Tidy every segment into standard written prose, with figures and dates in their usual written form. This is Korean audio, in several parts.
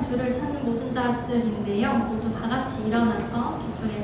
주를 찾는 모든 자들인데요. 모두 다 같이 일어나서 기쁨에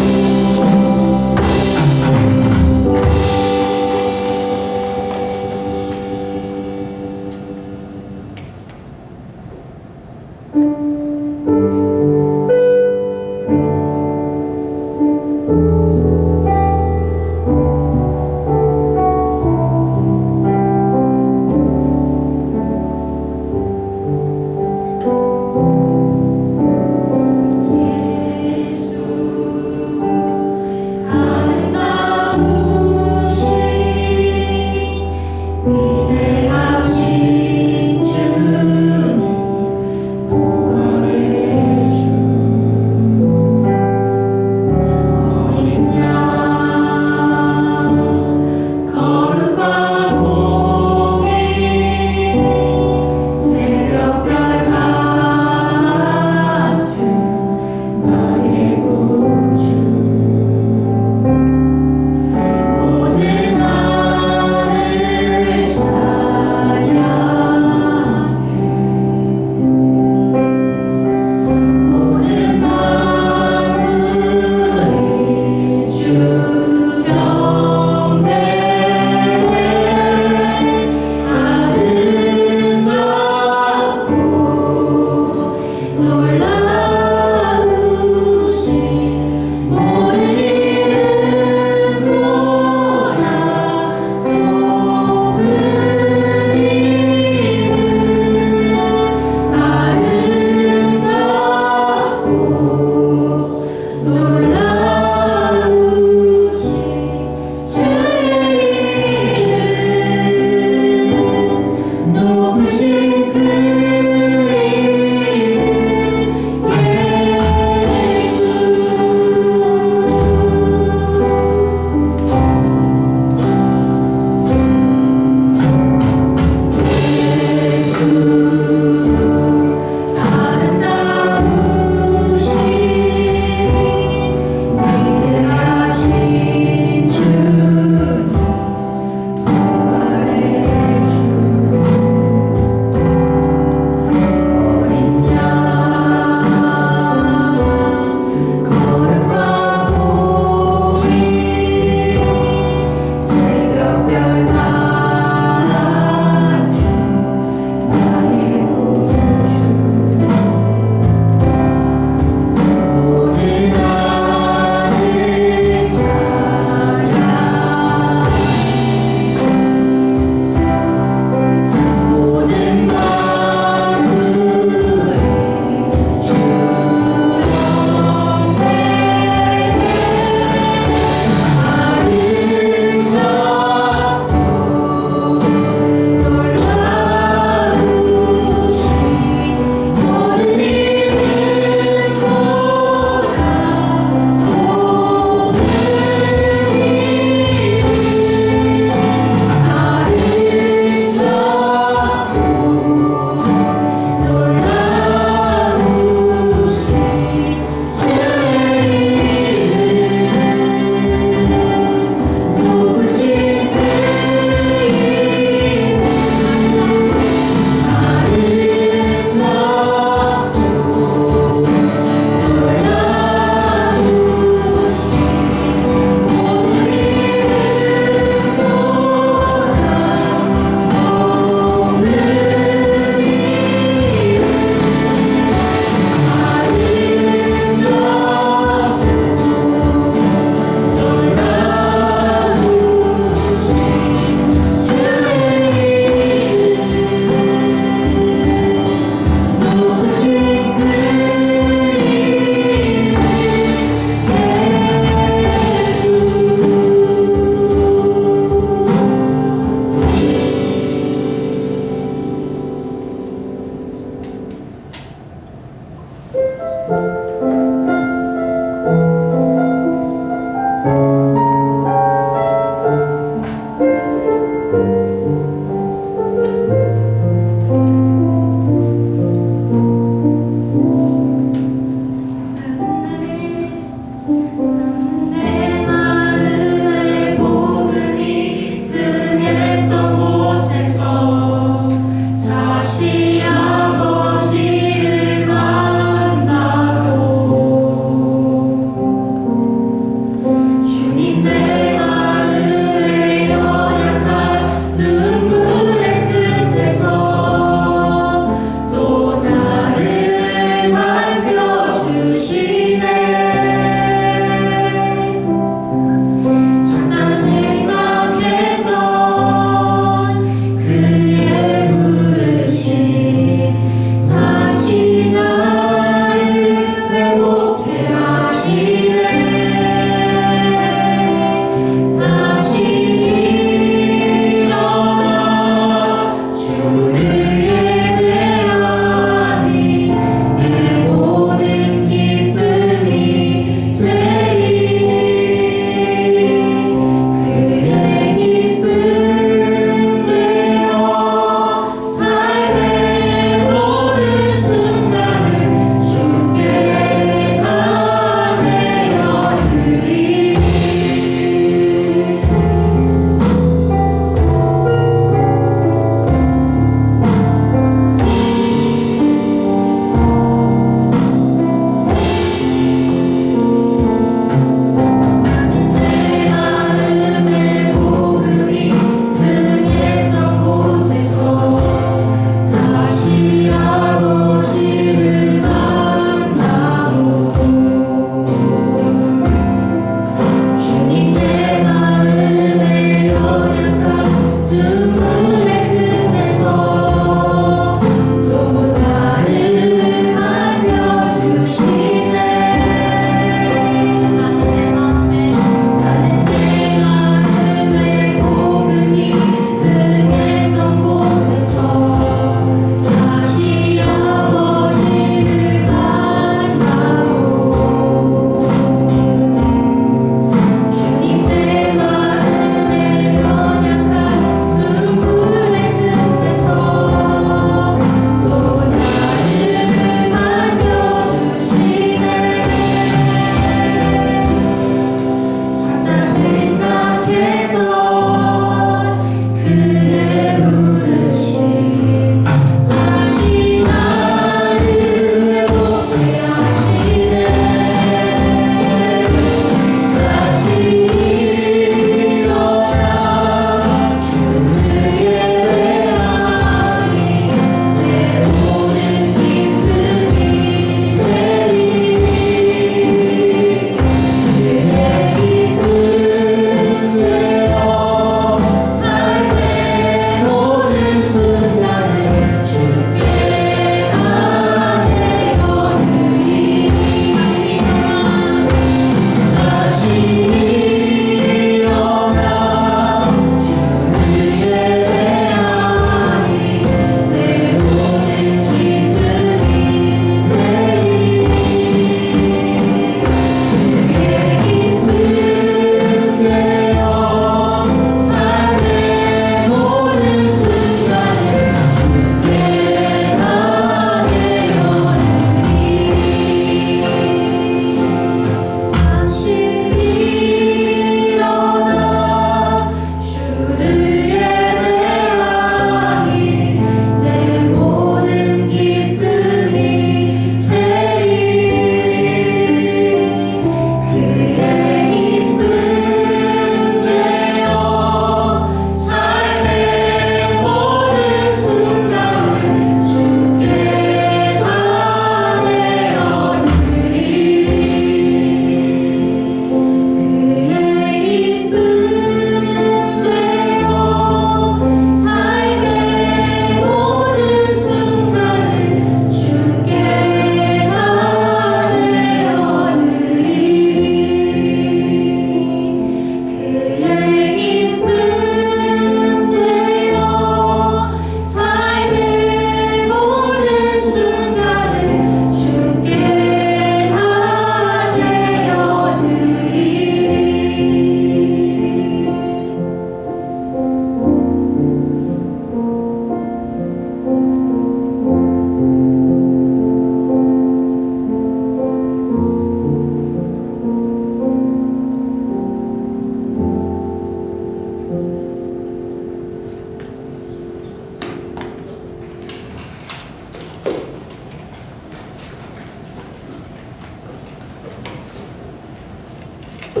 네,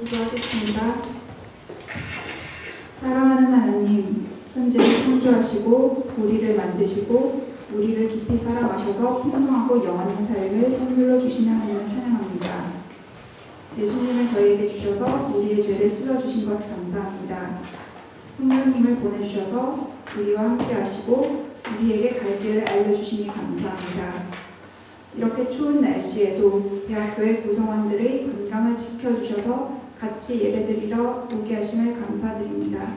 기도하겠습니다. 사랑하는 하나님, 천지를 창조하시고 우리를 만드시고 우리를 깊이 사랑하셔서 풍성하고 영원한 삶을 선물로 주시는 하나님을 찬양합니다. 예수님을 저희에게 주셔서 우리의 죄를 씻어주신 것 감사합니다. 성령님을 보내주셔서 우리와 함께 하시고 우리에게 갈 길을 알려주시니 감사합니다. 이렇게 추운 날씨에도 대학교의 구성원들의 건강을 지켜주셔서 같이 예배드리러 오게 하심을 감사드립니다.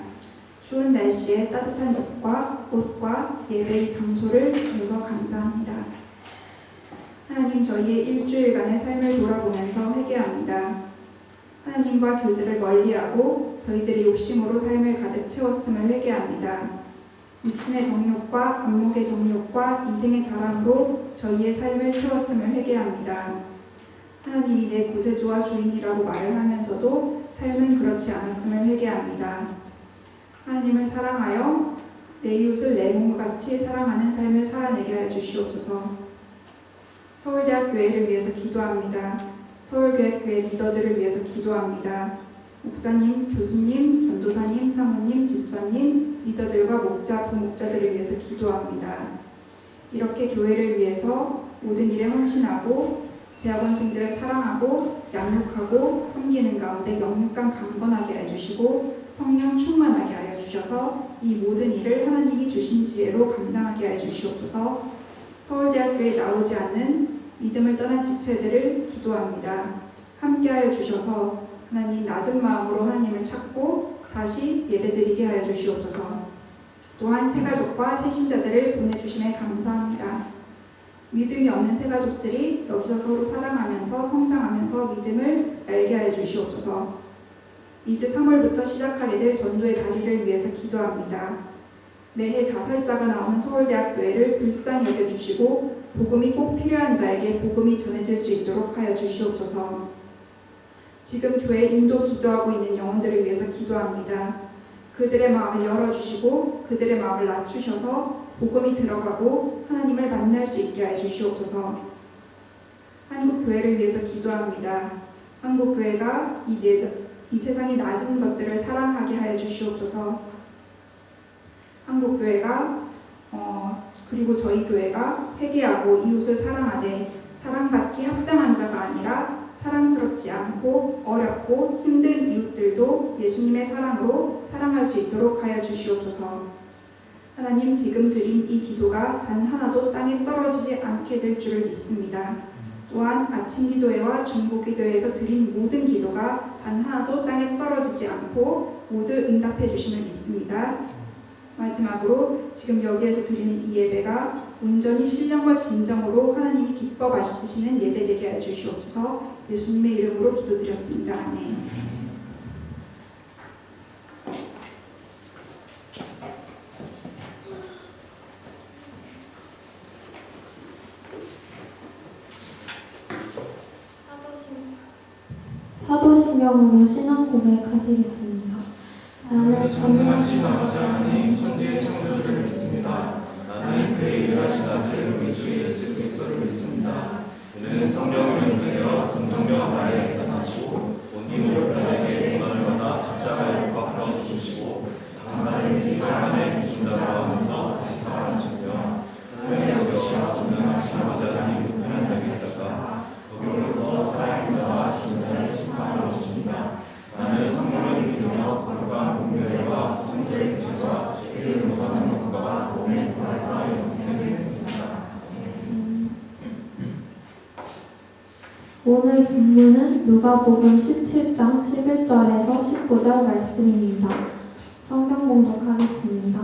추운 날씨에 따뜻한 집과 옷과 예배의 장소를 주셔서 감사합니다. 하나님, 저희의 일주일간의 삶을 돌아보면서 회개합니다. 하나님과 교제를 멀리하고 저희들이 욕심으로 삶을 가득 채웠음을 회개합니다. 육신의 정욕과 안목의 정욕과 인생의 자랑으로 저희의 삶을 채웠음을 회개합니다. 하나님이 내 구세주와 주인이라고 말을 하면서도 삶은 그렇지 않았음을 회개합니다. 하나님을 사랑하여 내 이웃을 내 몸과 같이 사랑하는 삶을 살아내게 하여 주시옵소서. 서울대학교회를 위해서 기도합니다. 서울교회교회 리더들을 위해서 기도합니다. 목사님, 교수님, 전도사님, 사모님, 집사님, 리더들과 목자, 부목자들을 위해서 기도합니다. 이렇게 교회를 위해서 모든 일에 헌신하고 대학원생들을 사랑하고 양육하고 섬기는 가운데 영육간 강건하게 해주시고 성령 충만하게 하여 주셔서 이 모든 일을 하나님이 주신 지혜로 감당하게 하여 주시옵소서. 서울대학교에 나오지 않는 믿음을 떠난 지체들을 기도합니다. 함께하여 주셔서 하나님 낮은 마음으로 하나님을 찾고 다시 예배드리게 하여 주시옵소서. 또한 새가족과 새신자들을 보내주심에 감사합니다. 믿음이 없는 새가족들이 여기서 서로 사랑하면서 성장하면서 믿음을 알게 하여 주시옵소서. 이제 3월부터 시작하게 될 전도의 자리를 위해서 기도합니다. 매해 자살자가 나오는 서울대학교회를 불쌍히 여겨주시고 복음이 꼭 필요한 자에게 복음이 전해질 수 있도록 하여 주시옵소서. 지금 교회 인도 기도하고 있는 영혼들을 위해서 기도합니다. 그들의 마음을 열어주시고 그들의 마음을 낮추셔서 복음이 들어가고 하나님을 만날 수 있게 하여 주시옵소서. 한국교회를 위해서 기도합니다. 한국교회가 이 세상의 낮은 것들을 사랑하게 하여 주시옵소서. 한국교회가 그리고 저희 교회가 회개하고 이웃을 사랑하되 사랑받기 합당한 자가 아니라 사랑스럽지 않고 어렵고 힘든 이웃들도 예수님의 사랑으로 사랑할 수 있도록 하여 주시옵소서. 하나님, 지금 드린 이 기도가 단 하나도 땅에 떨어지지 않게 될 줄을 믿습니다. 또한 아침 기도회와 중보 기도회에서 드린 모든 기도가 단 하나도 땅에 떨어지지 않고 모두 응답해 주심을 믿습니다. 마지막으로 지금 여기에서 드리는 이 예배가 온전히 신령과 진정으로 하나님이 기뻐 받으시는 예배 되게 하여 주시옵소서. 예수님의 이름으로 기도드렸습니다. 아멘. 사도신경으로 신앙 고백하시겠습니다. 나는 전능하신 아버지 하나님 천지의 창조주를 믿습니다. 나는 그의 일하신 아들 우리 주 예수 그리스도를 믿습니다. 그는 성령을 인도하여 동정녀 마리아에게서 나시고 본디 모욕자에게 고난을 받아 십자가에 못 박혀 죽으시고 장사를 지 사람의 죽는다고 하면서 다시 살아나셨으며 하나님의 아버지와 전능하신 아버지 하나님 우편한 자에게 하셔서 거기로부터 살아있는 자와 죽은 자를 심판하러 오십니다. 나는 성령을 믿으며 거룩한 공교회와 성도의 교제와 죄를 용서하는 것과 몸의 부활과 영생을 믿습니다. 오늘 본문은 누가복음 17장 11절에서 19절 말씀입니다. 성경 봉독하겠습니다.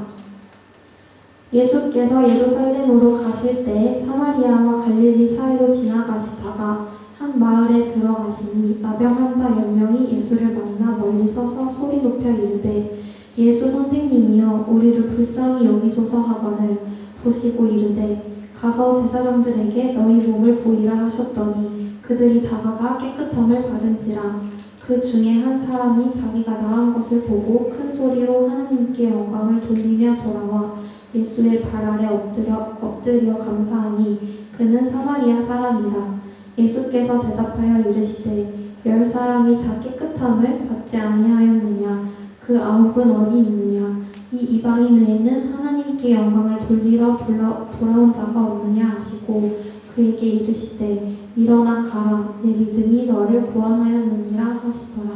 예수께서 예루살렘으로 가실 때 사마리아와 갈릴리 사이로 지나가시다가 한 마을에 들어가시니 나병 환자 10명이 예수를 만나 멀리 서서 소리 높여 이르되 예수 선생님이여 우리를 불쌍히 여기소서 하거늘 보시고 이르되 가서 제사장들에게 너희 몸을 보이라 하셨더니 그들이 다가가 깨끗함을 받은지라. 그 중에 한 사람이 자기가 나은 것을 보고 큰 소리로 하나님께 영광을 돌리며 돌아와 예수의 발 아래 엎드려 감사하니 그는 사마리아 사람이라. 예수께서 대답하여 이르시되 10사람이 다 깨끗함을 받지 아니하였느냐? 그 9은 어디 있느냐? 이 이방인 외에는 하나님께 영광을 돌리러 돌아온 자가 없느냐 하시고 그에게 이르시되 일어나 가라, 내 믿음이 너를 구원하였느니라 하시더라.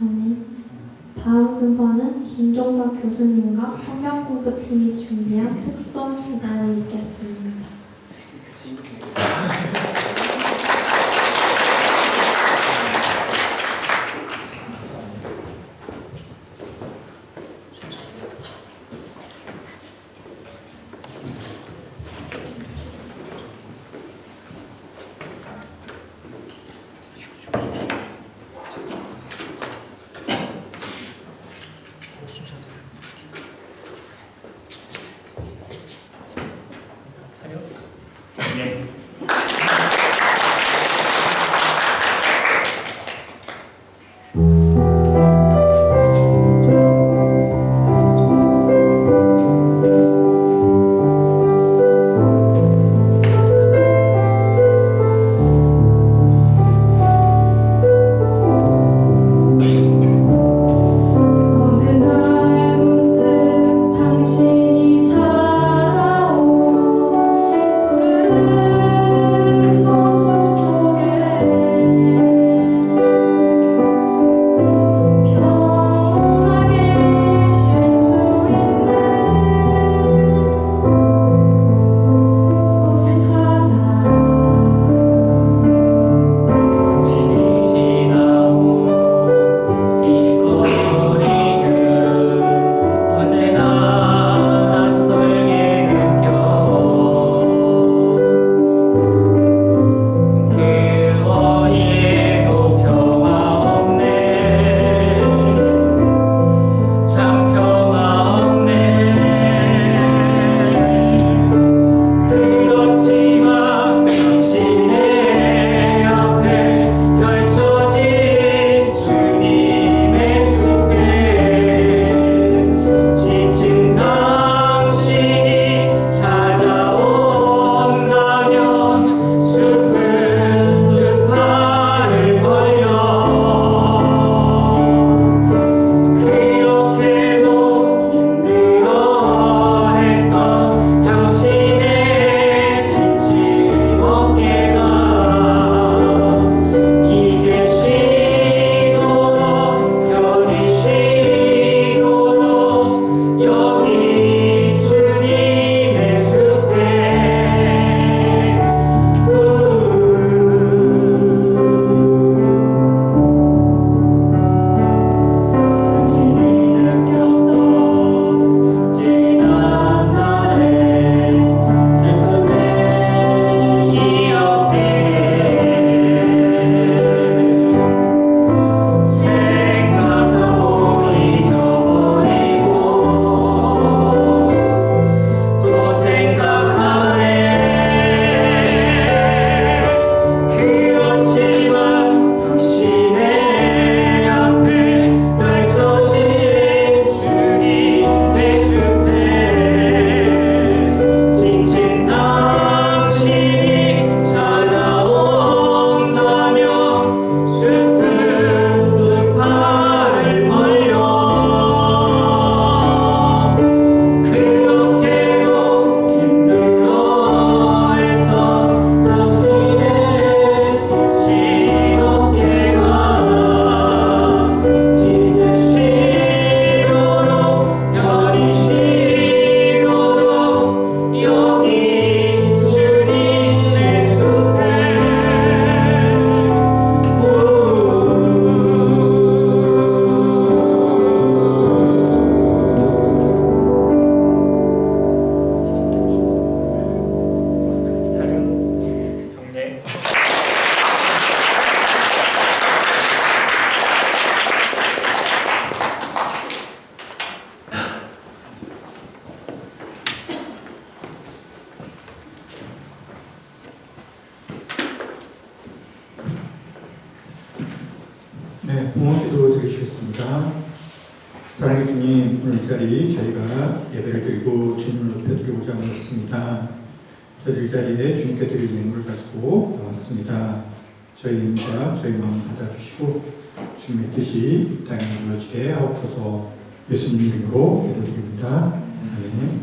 아멘. 다음 순서는 김종석 교수님과 성경공부팀이 준비한 특송 시간을 읽겠습니다. 네. 어느 날 문득 당신이 찾아온 푸르른 저숲 속에 평온하게 쉴 수 있는 곳을 찾아 당신이 지나온 이 거리는 언제나 낯설게 느껴. 그 어디에도 평화 없네. 참 평화 없네. 그렇지만 당신의 앞에 펼쳐진 주님의 숲에 지친 당신이 찾아온다면 숲은 두 팔을 벌려 그렇게도 힘들어했던 당신의 지친 어깨가 이제 쉬도록 편히 쉬도록 여기 주님의 숲에 당신이 느꼈던 지난 날의 슬픔의 기억들 생각하고 잊어버리고 또 생각하네. 그렇지만 당신의 앞에 펼쳐진 주님의 숲에 지친 당신이 찾아온다면 숲은 두 팔을 벌려 그렇게도 힘들어했던 당신의 지친 어깨가 이제 쉬도록 편히 쉬도록 여기 주님의 숲에 자륜 경례. 네, 봉헌기도 드리겠습니다. 사랑해 주님 주님, 오늘 이 자리 저희가 예배를 드리고 주님을 높여드리고자 하였습니다. 저희 이 자리에 주님께 드릴 예물을 가지고 나왔습니다. 저희 힘과 저희 마음 받아주시고 주님의 뜻이 이 땅에 이루어지게 하옵소서. 예수님 이름으로 기도드립니다. 아멘.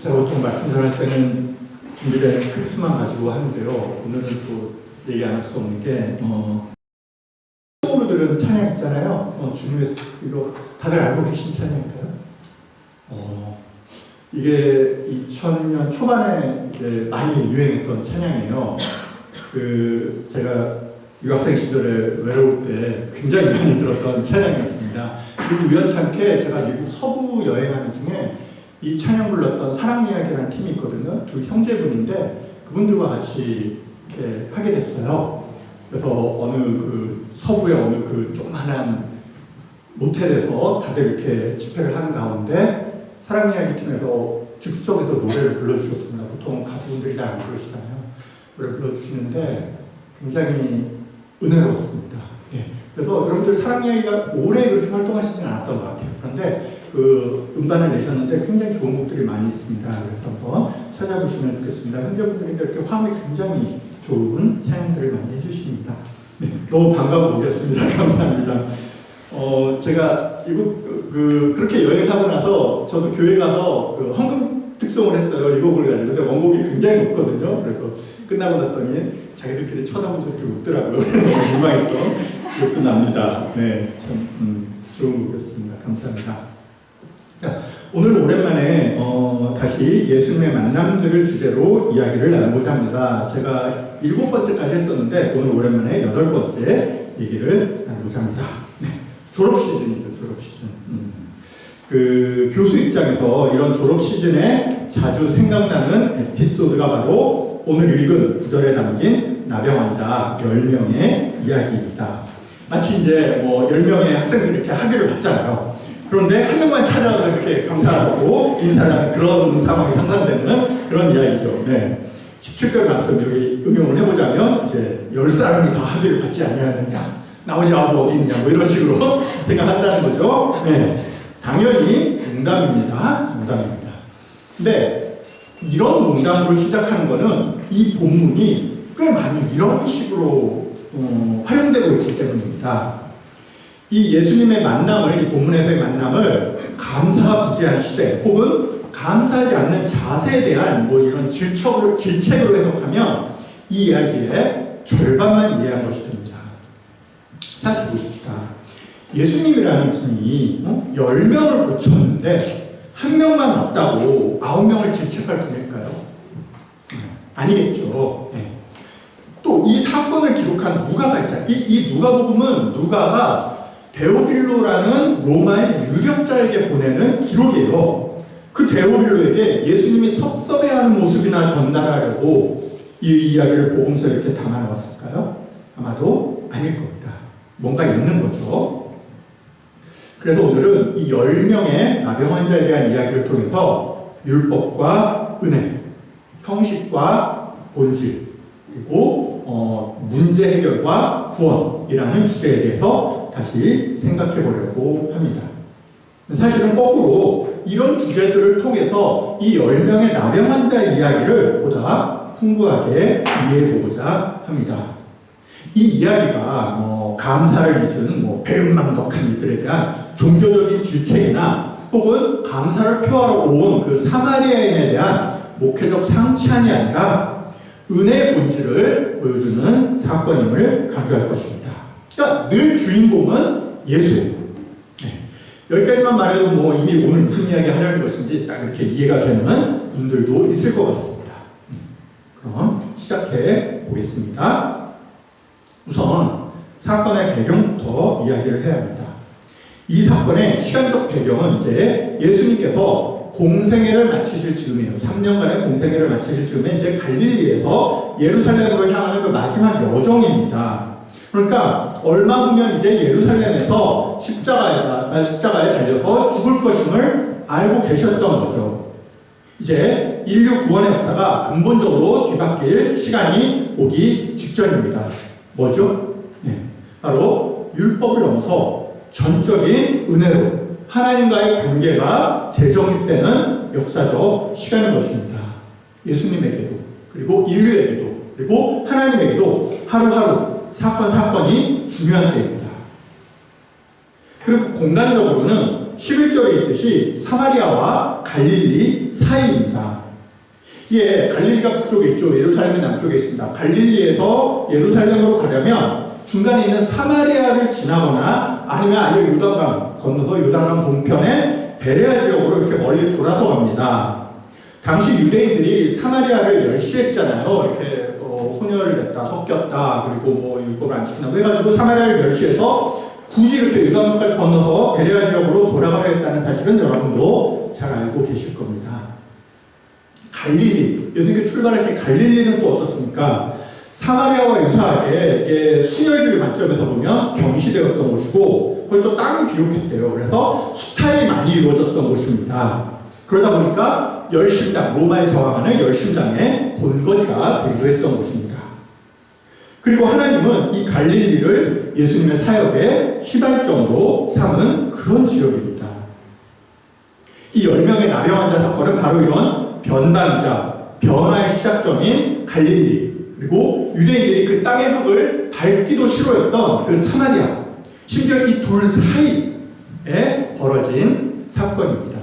제가 보통 말씀 전할 때는 준비된 스크립트만 가지고 하는데요. 오늘은 또 얘기 안 할 수 없는 게 처음으로 들은 찬양 있잖아요. 주님의 이거 다들 알고 계신 찬양일까요? 이게 2000년 초반에 이제 많이 유행했던 찬양이에요. 제가 유학생 시절에 외로울 때 굉장히 많이 들었던 찬양이었습니다. 그리고 우연찮게 제가 미국 서부 여행하는 중에 이 찬양 불렀던 사랑이야기라는 팀이 있거든요. 두 형제분인데 그분들과 같이 이렇게 하게 됐어요. 그래서 어느 서부의 어느 조그만한 모텔에서 다들 이렇게 집회를 하는 가운데 사랑이야기 팀에서 즉석에서 노래를 불러주셨습니다. 보통 가수분들이 잘 안 그러시잖아요. 노래 불러주시는데 굉장히 은혜로웠습니다. 예. 그래서 여러분들 사랑이야기가 오래 그렇게 활동하시진 않았던 것 같아요. 그런데 음반을 내셨는데 굉장히 좋은 곡들이 많이 있습니다. 그래서 한번 찾아보시면 좋겠습니다. 형제분들인데 이렇게 화음이 굉장히 좋은 찬양들을 많이 해주십니다. 네, 너무 반가워 보겠습니다. 감사합니다. 제가 이거 그렇게 여행하고 나서 저도 교회 가서 헌금 특송을 했어요. 이 곡을 가지고. 근데 원곡이 굉장히 높거든요. 그래서 끝나고 났더니 자기들끼리 쳐다보면서 이렇게 웃더라고요. 민망했던 기억도 납니다. 네, 참 좋은 곡이었습니다. 감사합니다. 오늘 오랜만에 다시 예수님의 만남들을 주제로 이야기를 나누고자 합니다. 제가 7번째까지 했었는데 오늘 오랜만에 8번째 얘기를 나누고자 합니다. 네, 졸업 시즌이죠. 졸업 시즌. 교수 입장에서 이런 졸업 시즌에 자주 생각나는 에피소드가 바로 오늘 읽은 구절에 담긴 나병 환자 10명의 이야기입니다. 마치 이제 10명의 학생들이 이렇게 학위를 받잖아요. 그런데 한 명만 찾아와서 이렇게 감사하고 인사를 하는 그런 상황이 상상되는 그런 이야기죠. 네. 17절 말씀 여기 응용을 해보자면 이제 10사람이 다 학위를 받지 아니하느냐, 나머지 9 어디 있냐, 이런 식으로 생각한다는 거죠. 네. 당연히 농담입니다. 농담입니다. 근데 이런 농담으로 시작하는 거는 이 본문이 꽤 많이 이런 식으로 활용되고 있기 때문입니다. 이 예수님의 만남을, 이 본문에서의 만남을 감사가 부재한 시대 혹은 감사하지 않는 자세에 대한 이런 질책으로 해석하면 이 이야기의 절반만 이해한 것이 됩니다. 생각해 보십시다. 예수님이라는 분이 10명을 고쳤는데 한 명만 왔다고 9명을 질책할 분일까요? 아니겠죠. 네. 또 이 사건을 기록한 누가가 있잖아요. 이 누가복음은 누가가 데오빌로라는 로마의 유력자에게 보내는 기록이에요. 그 데오빌로에게 예수님이 섭섭해하는 모습이나 전달하려고 이 이야기를 복음서에 이렇게 담아놓았을까요? 아마도 아닐 겁니다. 뭔가 있는 거죠. 그래서 오늘은 이 10명의 나병 환자에 대한 이야기를 통해서 율법과 은혜, 형식과 본질, 그리고 문제 해결과 구원이라는 주제에 대해서 다시 생각해 보려고 합니다. 사실은 거꾸로 이런 주제들을 통해서 이 10명의 나병 환자의 이야기를 보다 풍부하게 이해해 보고자 합니다. 이 이야기가 감사를 잊은 배은망덕한 이들에 대한 종교적인 질책이나 혹은 감사를 표하러 온 그 사마리아인에 대한 목회적 상찬이 아니라 은혜의 본질을 보여주는 사건임을 강조할 것입니다. 그러니까 늘 주인공은 예수예요. 네. 여기까지만 말해도 이미 오늘 무슨 이야기 하려는 것인지 딱 이렇게 이해가 되는 분들도 있을 것 같습니다. 그럼 시작해 보겠습니다. 우선 사건의 배경부터 이야기를 해야 합니다. 이 사건의 시간적 배경은 이제 예수님께서 공생애를 마치실 즈음이에요. 3년간의 공생애를 마치실 즈음에 이제 갈릴리에서 예루살렘으로 향하는 그 마지막 여정입니다. 그러니까 얼마 후면 이제 예루살렘에서 십자가에 달려서 죽을 것임을 알고 계셨던 거죠. 이제 인류 구원의 역사가 근본적으로 뒤바뀔 시간이 오기 직전입니다. 뭐죠? 네. 바로 율법을 넘어서 전적인 은혜로 하나님과의 관계가 재정립되는 역사적 시간인 것입니다. 예수님에게도, 그리고 인류에게도, 그리고 하나님에게도 하루하루 사건이 중요한 때입니다. 그리고 공간적으로는 11절에 있듯이 사마리아와 갈릴리 사이입니다. 이게 갈릴리가 북쪽에 있죠. 예루살렘이 남쪽에 있습니다. 갈릴리에서 예루살렘으로 가려면 중간에 있는 사마리아를 지나거나 아니면 아예 요단강 건너서 요단강 동편의 베레아 지역으로 이렇게 멀리 돌아서 갑니다. 당시 유대인들이 사마리아를 멸시했잖아요. 이렇게 혼혈을 냈다, 섞였다, 그리고 뭐 율법을 안 지킨다고 해가지고 사마리아를 멸시해서 굳이 이렇게 요단강까지 건너서 베레아 지역으로 돌아가야 했다는 사실은 여러분도 잘 알고 계실 겁니다. 갈릴리, 예수님께 출발하신 갈릴리는 또 어떻습니까? 사마리아와 유사하게 이게 순혈주의 관점에서 보면 경시되었던 곳이고 거기 또 땅이 비옥했대요. 그래서 수탈이 많이 이루어졌던 곳입니다. 그러다 보니까 열심당, 로마에 저항하는 열심당의 본거지가 되기도 했던 곳입니다. 그리고 하나님은 이 갈릴리를 예수님의 사역의 시발점으로 삼은 그런 지역입니다. 이 10명의 나병 환자 사건은 바로 이런 변방이자 변화의 시작점인 갈릴리, 그리고 유대인들이 그 땅의 흙을 밟기도 싫어했던 그 사마리아, 심지어 이 둘 사이에 벌어진 사건입니다.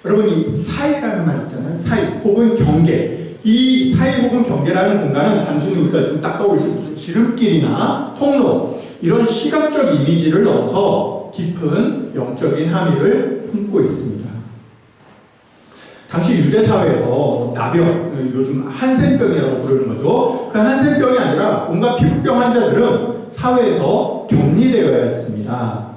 여러분, 이 사이라는 말 있잖아요. 사이 혹은 경계. 이 사이 혹은 경계라는 공간은 단순히 우리가 지금 딱 떠올리신 무슨 지름길이나 통로 이런 시각적 이미지를 넣어서 깊은 영적인 함의를 품고 있습니다. 당시 유대 사회에서 나병, 요즘 한센병이라고 부르는 거죠. 그 한센병이 아니라 온갖 피부병 환자들은 사회에서 격리되어야 했습니다.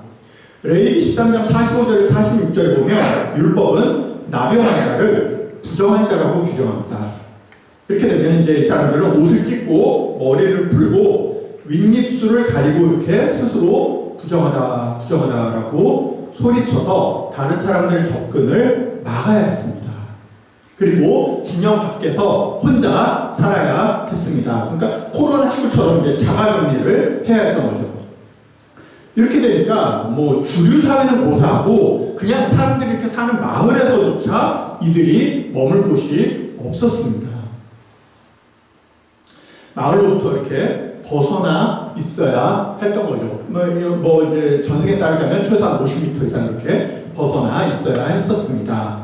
레위기 13장 45절 46절에 보면 율법은 나병 환자를 부정환자라고 규정합니다. 이렇게 되면 이제 이 사람들은 옷을 찢고 머리를 풀고 윗입술을 가리고 이렇게 스스로 부정하다라고 소리쳐서 다른 사람들의 접근을 막아야 했습니다. 그리고 진영 밖에서 혼자 살아야 했습니다. 그러니까 코로나19처럼 이제 자가격리를 해야 했던 거죠. 이렇게 되니까 뭐 주류 사회는 고사하고 그냥 사람들이 이렇게 사는 마을에서조차 이들이 머물 곳이 없었습니다. 마을로부터 이렇게 벗어나 있어야 했던 거죠. 뭐 이제 전승에 따르자면 최소한 50m 이상 이렇게 벗어나 있어야 했었습니다.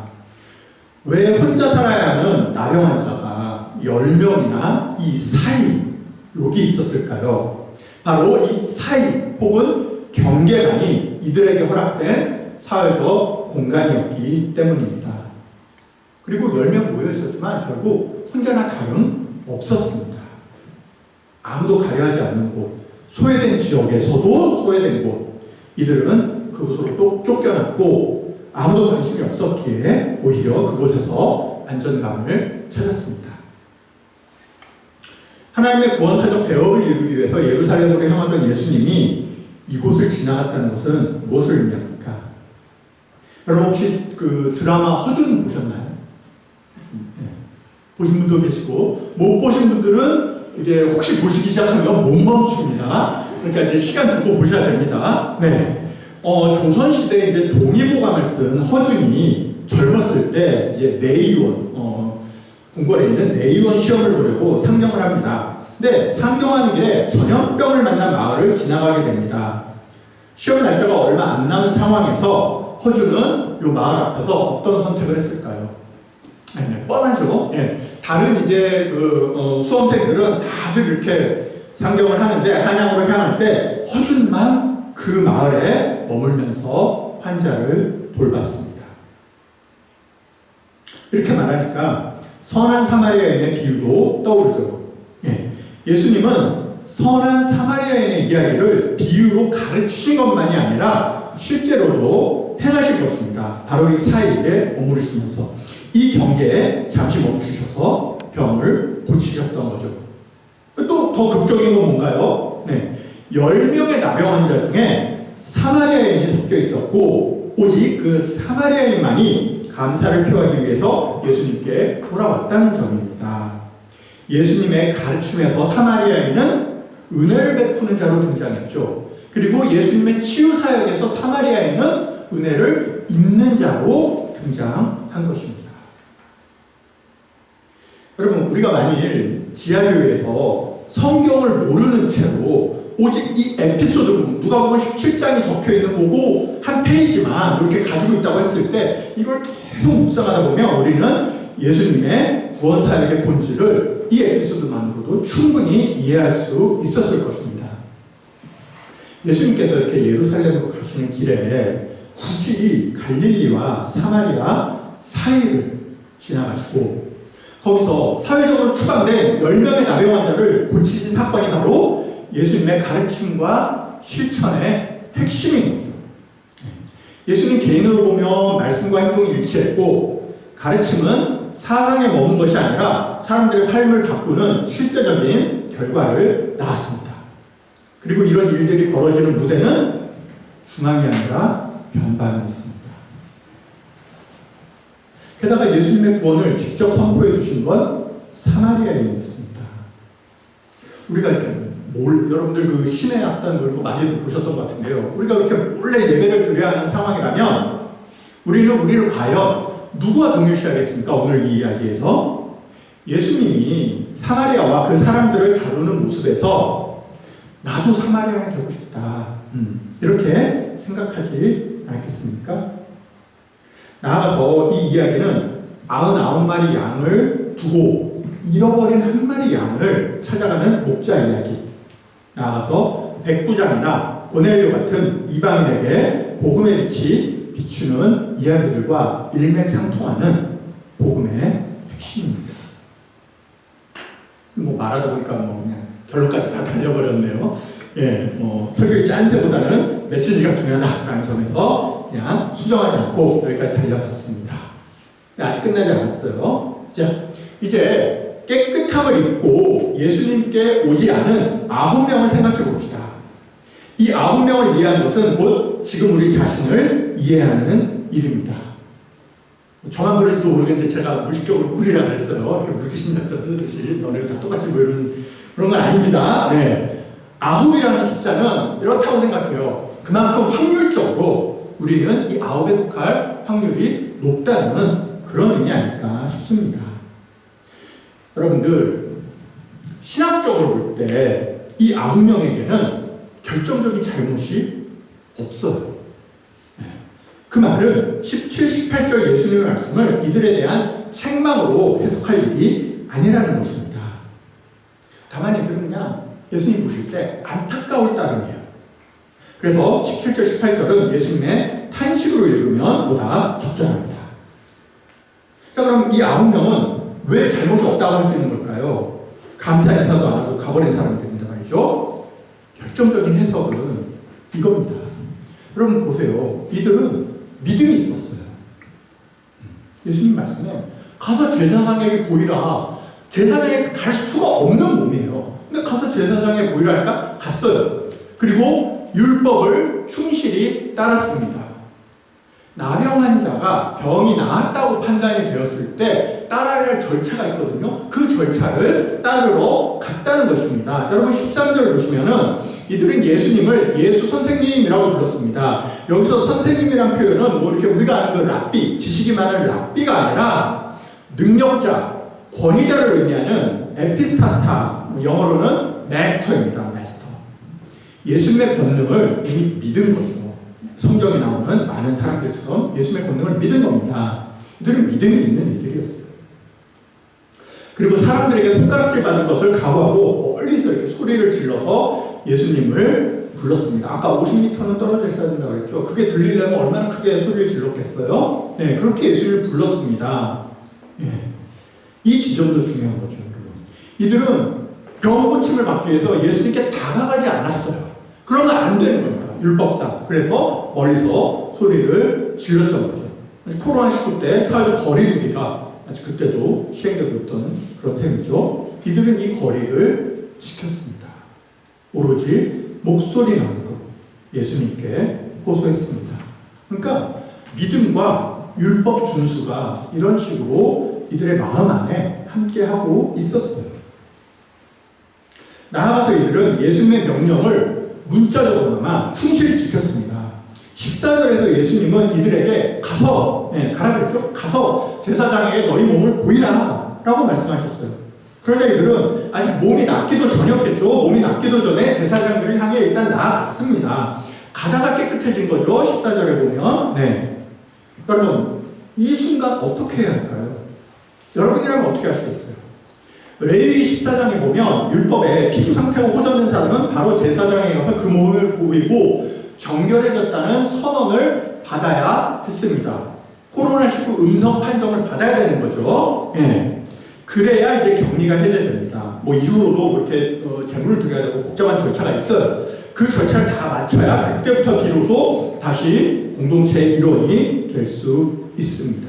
왜 혼자 살아야 하는 나병 환자가 10명이나 이 사이 여기 있었을까요? 바로 이 사이 혹은 경계관이 이들에게 허락된 사회적 공간이었기 때문입니다. 그리고 10명 모여 있었지만 결국 혼자나 다름 없었습니다. 아무도 가려하지 않는 곳, 소외된 지역에서도 소외된 곳, 이들은 그곳으로 또 쫓겨났고 아무도 관심이 없었기에 오히려 그곳에서 안전감을 찾았습니다. 하나님의 구원사적 대업을 이루기 위해서 예루살렘으로 향하던 예수님이 이곳을 지나갔다는 것은 무엇을 의미합니까? 여러분 혹시 그 드라마 허준 보셨나요? 네. 보신 분도 계시고 못 보신 분들은 이게 혹시 보시기 시작하면 못 멈춥니다. 그러니까 이제 시간 두고 보셔야 됩니다. 네. 조선시대에 이제 동의보감을 쓴 허준이 젊었을 때 이제 내의원, 궁궐에 있는 내의원 시험을 보려고 상경을 합니다. 근데 상경하는 길에 전염병을 만난 마을을 지나가게 됩니다. 시험 날짜가 얼마 안 남은 상황에서 허준은 이 마을 앞에서 어떤 선택을 했을까요? 네, 뻔하죠. 네. 다른 이제 수험생들은 다들 이렇게 상경을 하는데 한양으로 향할 때 허준만 그 마을에 머물면서 환자를 돌봤습니다. 이렇게 말하니까 선한 사마리아인의 비유도 떠오르죠. 예. 예수님은 선한 사마리아인의 이야기를 비유로 가르치신 것만이 아니라 실제로도 행하실 것입니다. 바로 이 사이에 머무르시면서 이 경계에 잠시 멈추셔서 병을 고치셨던 거죠. 또 더 극적인 건 뭔가요? 네. 10명의 나병 환자 중에 사마리아인이 섞여 있었고 오직 그 사마리아인만이 감사를 표하기 위해서 예수님께 돌아왔다는 점입니다. 예수님의 가르침에서 사마리아인은 은혜를 베푸는 자로 등장했죠. 그리고 예수님의 치유 사역에서 사마리아인은 은혜를 입는 자로 등장한 것입니다. 여러분, 우리가 만일 지하교회에서 성경을 모르는 채로 오직 이 에피소드, 누가복음 17장이 적혀있는 그거 한 페이지만 이렇게 가지고 있다고 했을 때 이걸 계속 묵상하다 보면 우리는 예수님의 구원 사역의 본질을 이 에피소드만으로도 충분히 이해할 수 있었을 것입니다. 예수님께서 이렇게 예루살렘으로 가시는 길에 굳이 갈릴리와 사마리아 사이를 지나가시고 거기서 사회적으로 추방된 10명의 나병 환자를 고치신 사건이 바로 예수님의 가르침과 실천의 핵심인 거죠. 예수님 개인으로 보면 말씀과 행동이 일치했고 가르침은 사상에 머문 것이 아니라 사람들의 삶을 바꾸는 실제적인 결과를 낳았습니다. 그리고 이런 일들이 벌어지는 무대는 중앙이 아니라 변방이었습니다. 게다가 예수님의 구원을 직접 선포해 주신 건 사마리아인이었습니다. 우리가 이렇게 여러분들 그 신의 악단 그런 거 많이들 보셨던 것 같은데요. 우리가 이렇게 몰래 예배를 드려야 하는 상황이라면 우리를 과연 누구와 동일시하겠습니까? 오늘 이 이야기에서 예수님이 사마리아와 그 사람들을 다루는 모습에서 나도 사마리아인 되고 싶다. 이렇게 생각하지 않겠습니까? 나아가서 이 이야기는 99마리 양을 두고 잃어버린 한 마리 양을 찾아가는 목자 이야기. 나아가서 백부장이나 고넬료 같은 이방인에게 복음의 빛이 비추는 이야기들과 일맥상통하는 복음의 핵심입니다. 뭐 말하다 보니까 뭐 그냥 결론까지 다 달려버렸네요. 예, 설교의 짠새보다는 메시지가 중요하다라는 점에서 그냥 수정하지 않고 여기까지 달려봤습니다. 아직 끝나지 않았어요. 자, 이제 깨끗함을 입고 예수님께 오지 않은 9명을 생각해 봅시다. 이 9명을 이해하는 것은 곧 지금 우리 자신을 이해하는 일입니다. 저만 그럴지도 모르겠는데 제가 무식적으로 우리라 그랬어요. 이렇게 물귀신작전 쓰듯이 너네가 다 똑같이 뭐 그런 건 아닙니다. 네. 9이라는 숫자는 이렇다고 생각해요. 그만큼 확률적으로 우리는 이 9에 속할 확률이 높다는 그런 의미 아닐까 싶습니다. 여러분들, 신학적으로 볼 때 이 9명에게는 결정적인 잘못이 없어요. 그 말은 17, 18절 예수님의 말씀을 이들에 대한 책망으로 해석할 일이 아니라는 것입니다. 다만 이들은 그냥 예수님 보실 때 안타까울 따름이에요. 그래서 17절, 18절은 예수님의 탄식으로 읽으면 보다 적절합니다. 자, 그럼 이 9명은 왜 잘못이 없다고 할 수 있는 걸까요? 감사 인사도 안 하고 가버린 사람들입니다 말이죠. 결정적인 해석은 이겁니다. 여러분 보세요. 이들은 믿음이 있었어요. 예수님 말씀에 가서 제사장에게 보이라. 제사장에게 갈 수가 없는 몸이에요. 근데 가서 제사장에게 보이라 할까? 갔어요. 그리고 율법을 충실히 따랐습니다. 나병 환자가 병이 나았다고 판단이 되었을 때 따라야 할 절차가 있거든요. 그 절차를 따르러 갔다는 것입니다. 여러분 13절 보시면은 이들은 예수님을 예수 선생님이라고 불렀습니다. 여기서 선생님이란 표현은 뭐 이렇게 우리가 아는 그 랍비, 지식이 많은 랍비가 아니라 능력자, 권위자를 의미하는 에피스타타, 영어로는 마스터입니다. 마스터. 예수님의 권능을 이미 믿은 거죠. 성경에 나오는 많은 사람들처럼 예수님의 권능을 믿은 겁니다. 이들은 믿음이 있는 이들이었어요. 그리고 사람들에게 손가락질 받은 것을 각오하고 멀리서 이렇게 소리를 질러서 예수님을 불렀습니다. 아까 50m는 떨어져 있어야 된다고 그랬죠. 그게 들리려면 얼마나 크게 소리를 질렀겠어요? 네, 그렇게 예수님을 불렀습니다. 네. 이 지점도 중요한 거죠, 여러분. 이들은 병 고침을 받기 위해서 예수님께 다가가지 않았어요. 그러면 안 되는 거니까, 율법상. 그래서 멀리서 소리를 질렀던 거죠. 코로나19 때 사회적 거리두기가 아직 그때도 시행되고 있던 그런 셈이죠. 이들은 이 거리를 지켰습니다. 오로지 목소리만으로 예수님께 호소했습니다. 그러니까 믿음과 율법 준수가 이런 식으로 이들의 마음 안에 함께하고 있었어요. 나아가서 이들은 예수님의 명령을 문자적으로나마 충실시켰습니다. 14절에서 예수님은 이들에게 가서, 가라 그랬죠? 가서 제사장에게 너희 몸을 보이라 라고 말씀하셨어요. 그러자 이들은 아직 몸이 낫기도 전이었겠죠. 몸이 낫기도 전에 제사장들을 향해 일단 나아갔습니다. 가다가 깨끗해진 거죠. 14절에 보면. 네. 여러분, 이 순간 어떻게 해야 할까요? 여러분이라면 어떻게 하시겠어요? 레위기 14장에 보면 율법에 피부 상태가 호전된 사람은 바로 제사장에 가서 그 몸을 보이고 정결해졌다는 선언을 받아야 했습니다. 코로나19 음성 판정을 받아야 되는 거죠. 예. 그래야 이제 격리가 해제됩니다. 뭐 이후로도 그렇게 제물을 드려야 되고 복잡한 절차가 있어요. 그 절차를 다 마쳐야 그때부터 비로소 다시 공동체의 일원이 될 수 있습니다.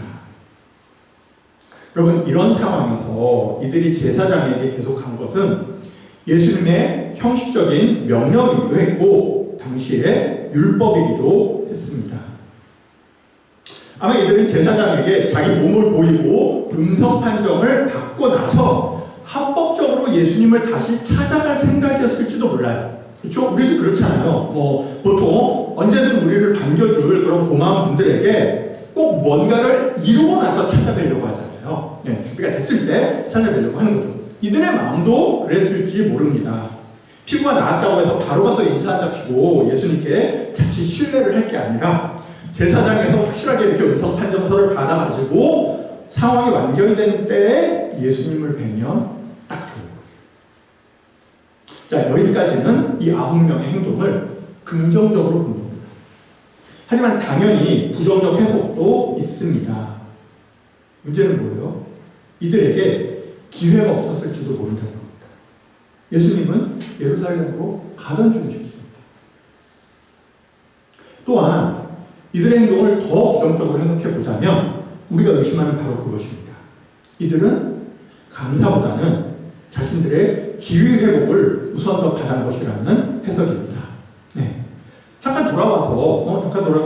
여러분, 이런 상황에서 이들이 제사장에게 계속한 것은 예수님의 형식적인 명령이기도 했고 당시의 율법이기도 했습니다. 아마 이들은 제사장에게 자기 몸을 보이고 음성 판정을 받고 나서 합법적으로 예수님을 다시 찾아갈 생각이었을지도 몰라요. 그렇죠? 우리도 그렇잖아요. 뭐 보통 언제든 우리를 반겨줄 그런 고마운 분들에게 꼭 뭔가를 이루고 나서 찾아뵈려고 하잖아요. 네, 준비가 됐을 때 찾아뵈려고 하는 거죠. 이들의 마음도 그랬을지 모릅니다. 피부가 나았다고 해서 바로 가서 인사한답시고 예수님께 자칫 신뢰를 할 게 아니라 제사장에서 확실하게 이렇게 음성 판정서를 받아가지고 상황이 완결된 때에 예수님을 뵈면 딱 좋은 거죠. 자, 여기까지는 이 9명의 행동을 긍정적으로 본 겁니다. 하지만 당연히 부정적 해석도 있습니다. 문제는 뭐예요? 이들에게 기회가 없었을지도 모른다는 겁니다. 예수님은 예루살렘으로 가던 중이셨습니다. 또한 이들의 행동을 더 부정적으로 해석해 보자면 우리가 의심하는 바로 그것입니다. 이들은 감사보다는 자신들의 지위 회복을 우선 더 바란 것이라는 해석입니다. 네. 잠깐 돌아와서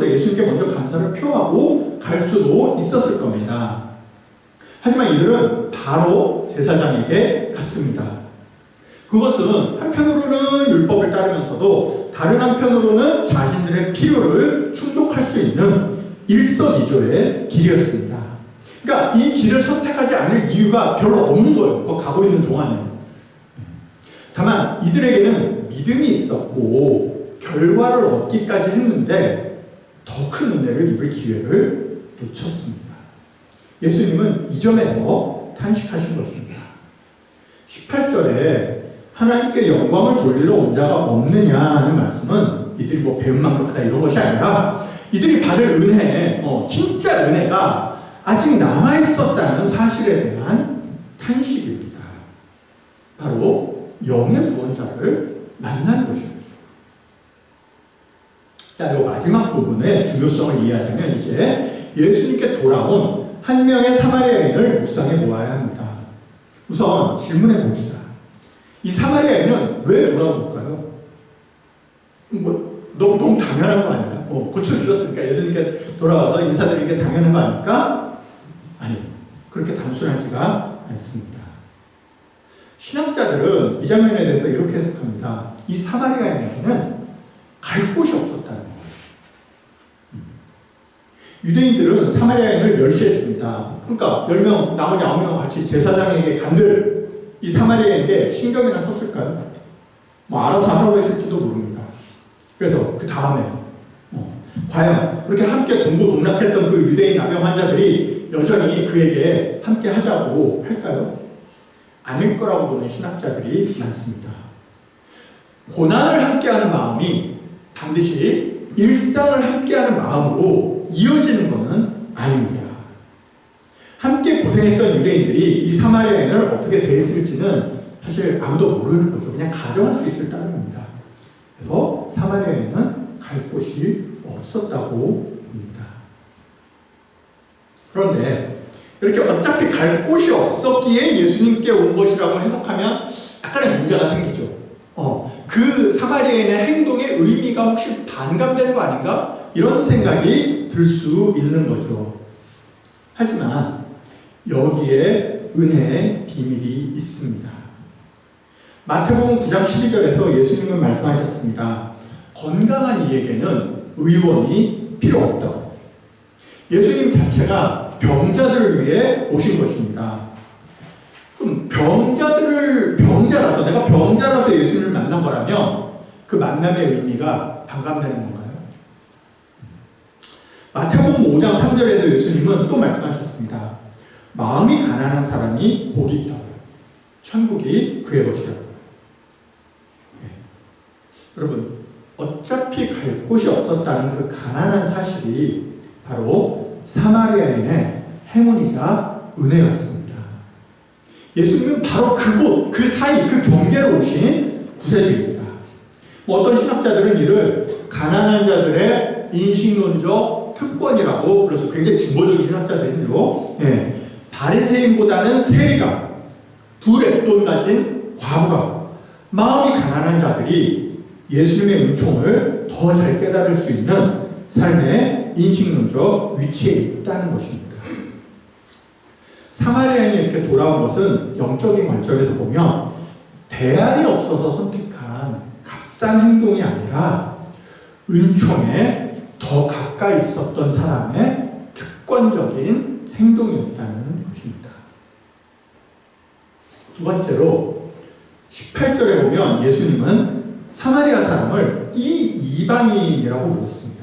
예수님께 먼저 감사를 표하고 갈 수도 있었을 겁니다. 하지만 이들은 바로 제사장에게 갔습니다. 그것은 한편으로는 율법을 따르면서도 다른 한편으로는 자신들의 필요를 충족할 수 있는 일석이조의 길이었습니다. 그러니까 이 길을 선택하지 않을 이유가 별로 없는 거예요. 거 가고 있는 동안에는. 다만 이들에게는 믿음이 있었고 결과를 얻기까지 했는데 더 큰 은혜를 입을 기회를 놓쳤습니다. 예수님은 이 점에서 탄식하신 것입니다. 18절에 하나님께 영광을 돌리러 온 자가 없느냐는 말씀은 이들이 뭐 배은만 그렇다 이런 것이 아니라 이들이 받을 은혜, 진짜 은혜가 아직 남아있었다는 사실에 대한 탄식입니다. 바로 영의 구원자를 만난 것이었죠. 자, 이 마지막 부분의 중요성을 이해하자면 이제 예수님께 돌아온 한 명의 사마리아인을 묵상해 보아야 합니다. 우선 질문해 봅시다. 이 사마리아인은 왜 돌아온 걸까요? 너무 당연한 거 아닌가? 고쳐주셨으니까 예수님께 돌아와서 인사드리는 게 당연한 거 아닐까? 아니, 그렇게 단순하지가 않습니다. 신학자들은 이 장면에 대해서 이렇게 해석합니다. 이 사마리아인에게는 갈 곳이 없었다는 거예요. 유대인들은 사마리아인을 멸시했습니다. 그러니까 10명, 나머지 9명 같이 제사장에게 간들 이 사마리아인에게 신경이나 썼을까요? 알아서 하라고 했을지도 모릅니다. 그래서 그 다음에 과연 그렇게 함께 동고동락했던 그 유대인 나병 환자들이 여전히 그에게 함께 하자고 할까요? 아닐 거라고 보는 신학자들이 많습니다. 고난을 함께하는 마음이 반드시 일상을 함께하는 마음으로 이어지는 것은 아닙니다. 함께 고생했던 유대인들이 이 사마리아인을 어떻게 대했을지는 사실 아무도 모르는 거죠. 그냥 가정할 수 있을 따름입니다. 그래서 사마리아인은 갈 곳이 없었다고 봅니다. 그런데 이렇게 어차피 갈 곳이 없었기에 예수님께 온 것이라고 해석하면 약간의 문제가 생기죠. 그 사마리아인의 행동의 의미가 혹시 반감되는 거 아닌가? 이런 생각이 들 수 있는 거죠. 하지만 여기에 은혜의 비밀이 있습니다. 마태복음 9장 12절에서 예수님은 말씀하셨습니다. 건강한 이에게는 의원이 필요 없다고. 예수님 자체가 병자들을 위해 오신 것입니다. 그럼 병자라서 내가 병자라서 예수님을 만난 거라면 그 만남의 의미가 반감되는 건가요? 마태복음 5장 3절에서 예수님은 또 말씀하셨습니다. 마음이 가난한 사람이 복이 있다고요. 천국이 그의 것이라고요. 네. 여러분, 어차피 갈 곳이 없었다는 그 가난한 사실이 바로 사마리아인의 행운이자 은혜였습니다. 예수님은 바로 그곳, 그 사이, 그 경계로 오신 구세주입니다. 어떤 신학자들은 이를 가난한 자들의 인식론적 특권이라고, 그래서 굉장히 진보적인 신학자들인데요. 바리새인보다는 세리가, 두 랩돈 가진 과부가, 마음이 가난한 자들이 예수님의 은총을 더 잘 깨달을 수 있는 삶의 인식론적 위치에 있다는 것입니다. 사마리아인이 이렇게 돌아온 것은 영적인 관점에서 보면 대안이 없어서 선택한 값싼 행동이 아니라 은총에 더 가까이 있었던 사람의 특권적인 행동이었다는 것입니다. 두 번째로 18절에 보면 예수님은 사마리아 사람을 이방인이라고 부르습니다.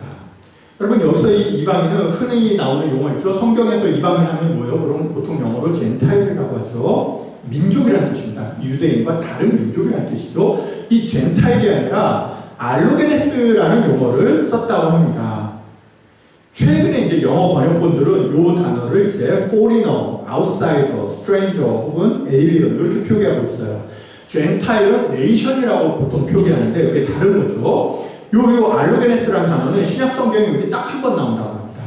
여러분, 여기서 이 이방인은 흔히 나오는 용어 있죠. 성경에서 이방인 하면 뭐예요? 그럼 보통 영어로 젠타일이라고 하죠. 민족이라는 뜻입니다. 유대인과 다른 민족이라는 뜻이죠. 이 젠타일이 아니라 알로게네스라는 용어를 썼다고 합니다. 최근에 이제 영어 번역본들은 이 단어를 이제 foreigner, outsider, stranger 혹은 alien 이렇게 표기하고 있어요. 젠타일은 네이션이라고 보통 표기하는데 이게 다른 거죠. 요 알로게네스라는 단어는 신약 성경에 여기 딱 한 번 나온다고 합니다.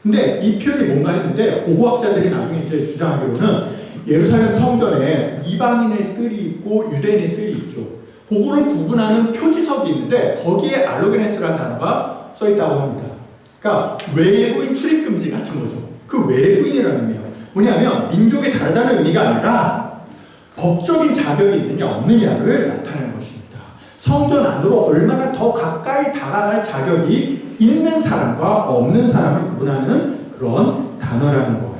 근데 이 표현이 뭔가 했는데 고고학자들이 나중에 이제 주장하기로는 예루살렘 성전에 이방인의 뜰이 있고 유대인의 뜰이 있죠. 그거를 구분하는 표지석이 있는데 거기에 알로게네스라는 단어가 써 있다고 합니다. 그러니까 외부인 출입 금지 같은 거죠. 그 외부인이라는 의미예요. 뭐냐면 민족이 다르다는 의미가 아니라 법적인 자격이 있느냐 없느냐를 나타내는 것입니다. 성전 안으로 얼마나 더 가까이 다가갈 자격이 있는 사람과 없는 사람을 구분하는 그런 단어라는 거예요.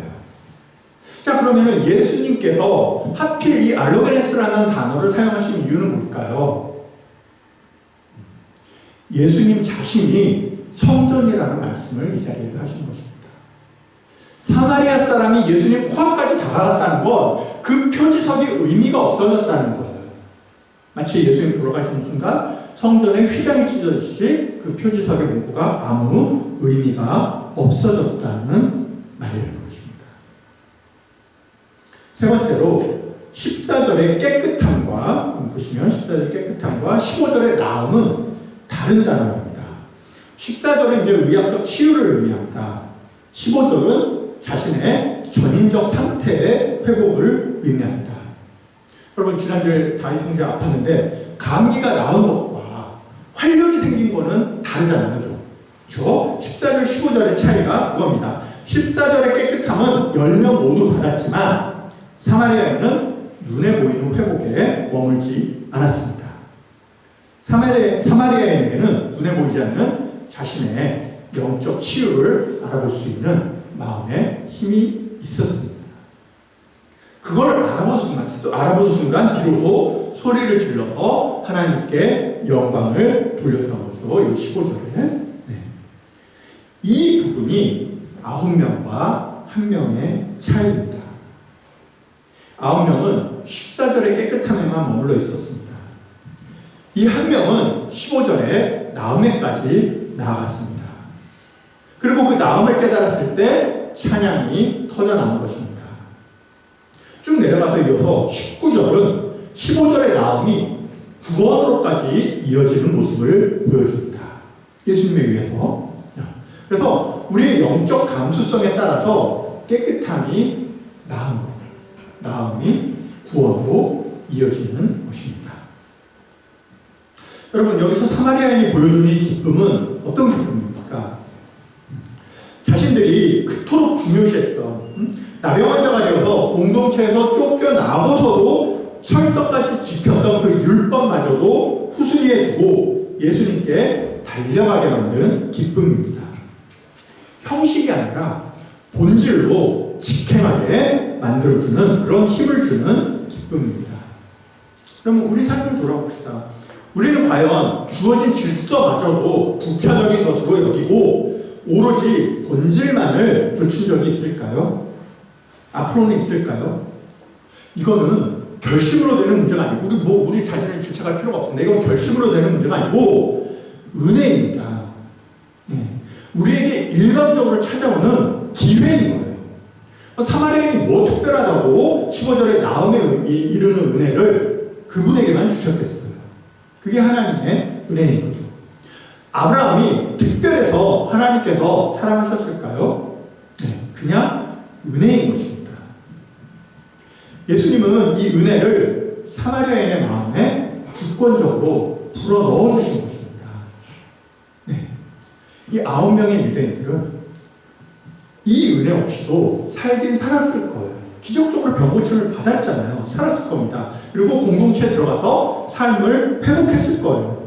자, 그러면은 예수님께서 하필 이 알로게네스라는 단어를 사용하신 이유는 뭘까요? 예수님 자신이 성전이라는 말씀을 이 자리에서 하신 것입니다. 사마리아 사람이 예수님 코앞까지 다가갔다는 건 그 표지석이 의미가 없어졌다는 거예요. 마치 예수님 돌아가시는 순간 성전에 휘장이 찢어지듯이 그 표지석의 문구가 아무 의미가 없어졌다는 말이라는 것입니다. 세 번째로 14절의 깨끗함과, 보시면 14절의 깨끗함과 15절의 나음은 다른 단어입니다. 14절은 이제 의학적 치유를 의미합니다. 15절은 자신의 전인적 상태의 회복을 의미합니다. 여러분, 지난주에 다윗 형제 아팠는데 감기가 나은 것과 활력이 생긴 거는 다르잖아요. 그렇죠? 14절, 15절의 차이가 그겁니다. 14절의 깨끗함은 10명 모두 받았지만 사마리아인은 눈에 보이는 회복에 머물지 않았습니다. 사마리아인에게는 눈에 보이지 않는 자신의 영적 치유를 알아볼 수 있는 마음의 힘이 있었습니다. 그걸 알아보는 순간 비로소 소리를 질러서 하나님께 영광을 돌렸던 거죠. 이 15절에. 네. 이 부분이 9명과 1명의 차이입니다. 9명은 14절의 깨끗함에만 머물러 있었습니다. 이 1명은 15절에 나음에까지 나아갔습니다. 그리고 그 나음을 깨달았을 때 찬양이 터져나온 것입니다. 쭉 내려가서 이어서 19절은 15절의 나음이 구원으로까지 이어지는 모습을 보여줍니다. 예수님에 의해서. 그래서 우리의 영적 감수성에 따라서 깨끗함이 나음이 구원으로 이어지는 것입니다. 여러분, 여기서 사마리아인이 보여주는 이 기쁨은 어떤 기쁨입니까? 자신들이 그토록 중요시했던 나병 환자가 되어서 공동체에서 쫓겨나고서도 철석같이 지켰던 그 율법마저도 후순위에 두고 예수님께 달려가게 만든 기쁨입니다. 형식이 아니라 본질로 직행하게 만들어주는 그런 힘을 주는 기쁨입니다. 그러면 우리 삶을 돌아봅시다. 우리는 과연 주어진 질서마저도 부차적인 것으로 여기고 오로지 본질만을 좇은 적이 있을까요? 앞으로는 있을까요? 이거는 결심으로 되는 문제가 아니고 우리 자신을 질책할 필요가 없습니다. 이건 결심으로 되는 문제가 아니고 은혜입니다. 우리에게 일방적으로 찾아오는 기회인 거예요. 사마리아인이 뭐 특별하다고 15절에 나음에 이르는 은혜를 그분에게만 주셨겠어요. 그게 하나님의 은혜인 거죠. 아브라함이 특별해서 하나님께서 사랑하셨을까요? 그냥 은혜인 것입니다. 예수님은 이 은혜를 사마리아인의 마음에 주권적으로 불어넣어 주신 것입니다. 이 9명의 유대인들은 이 은혜 없이도 살긴 살았을 거예요. 기적적으로 병고침을 받았잖아요. 살았을 겁니다. 그리고 공동체에 들어가서 삶을 회복했을 거예요.